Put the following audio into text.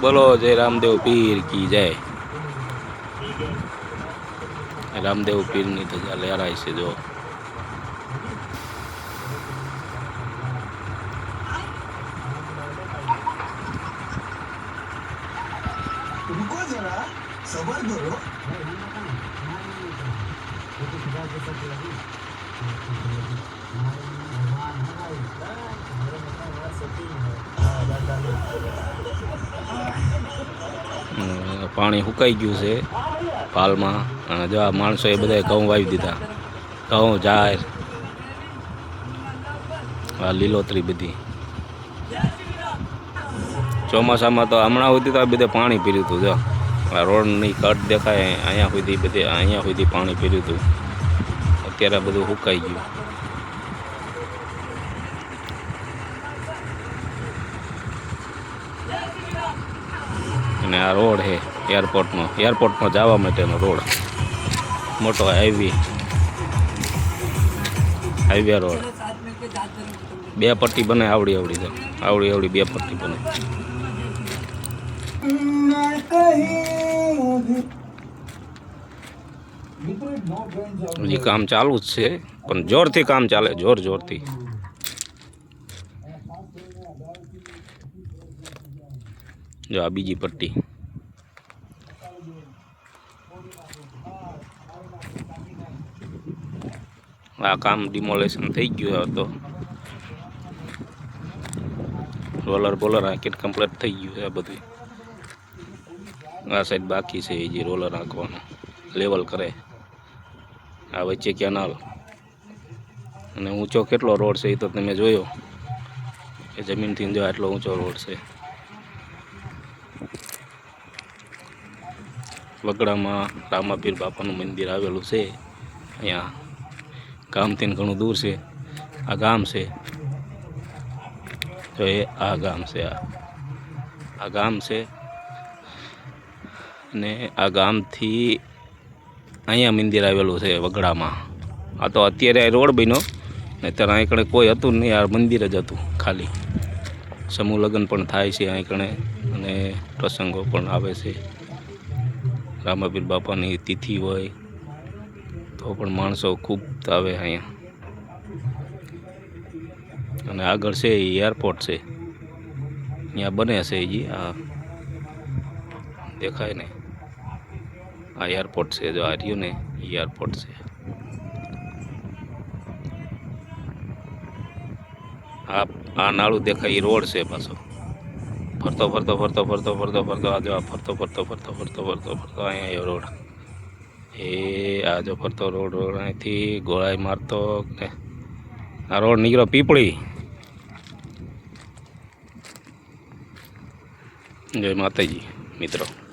बोलो जय रामदेव पीर की जय। रामदेव पीर नी धजा लहराय से जो रुको जरा सबर करो। पानी हुकाई गयु से पाल में अने जो आ माणसो ए बधाए घऊं वावी दीधा। घऊं जाय आ लीलोतरी बधी ચોમાસા में तो हमणा सुधी तो बधे पाणी पीर्युं हतुं। जो आ रोड नी कट देखाय अहींया सुधी बधे अहींया सुधी पाणी पीर्युं हतुं। अत्यारे बधुं हुकाई गयुं। અને આ રોડ છે એરપોર્ટમાં જવા માટેનો રોડ મોટો હાઈવે રોડ બે પટ્ટી બને આવડી બે પટ્ટી બને હજી કામ ચાલુ જ છે પણ જોરથી કામ ચાલે જોરથી જો આ બીજી પટ્ટી આ કામ ડિમોલેશન થઈ ગયું તો રોલર બોલર આખી કમ્પ્લીટ થઈ ગયું છે બધું આ સાઈડ બાકી છે હજી રોલર નાખવાનું લેવલ કરે આ વચ્ચે કેનાલ અને ઊંચો કેટલો રોડ છે એ તો તમે જોયો કે જમીનથી જો આટલો ઊંચો રોડ છે વગડામાં રામાપીર બાપાનું મંદિર આવેલું છે અહીંયા ગામથી ઘણું દૂર છે આ ગામ છે તો એ આ ગામ છે આ ગામ છે અને આ ગામથી અહીંયા મંદિર આવેલું છે વગડામાં આ તો અત્યારે રોડ બન્યો ને ત્યારે અહીં કણે કોઈ હતું નહીં આ મંદિર જ હતું ખાલી સમૂહ લગ્ન પણ થાય છે અહીં કણે અને પ્રસંગો પણ આવે છે રામાપીર બાપાની તિથિ હોય તો પણ માણસો ખૂબ આવે અહીંયા અને આગળ છે એ એરપોર્ટ છે અહીંયા બને છે હજી આ દેખાય ને આ એરપોર્ટ છે જો આ રહ્યું ને એ એરપોર્ટ છે આ નાળું દેખાય એ રોડ છે પાછો ફરતો આ જો ફરતો અહીંયા રોડ એ આ જો ફરતો રોડ અહીંથી ગોળાઈ મારતો ને આ રોડ નીકળ્યો પીપળી જય માતાજી મિત્રો।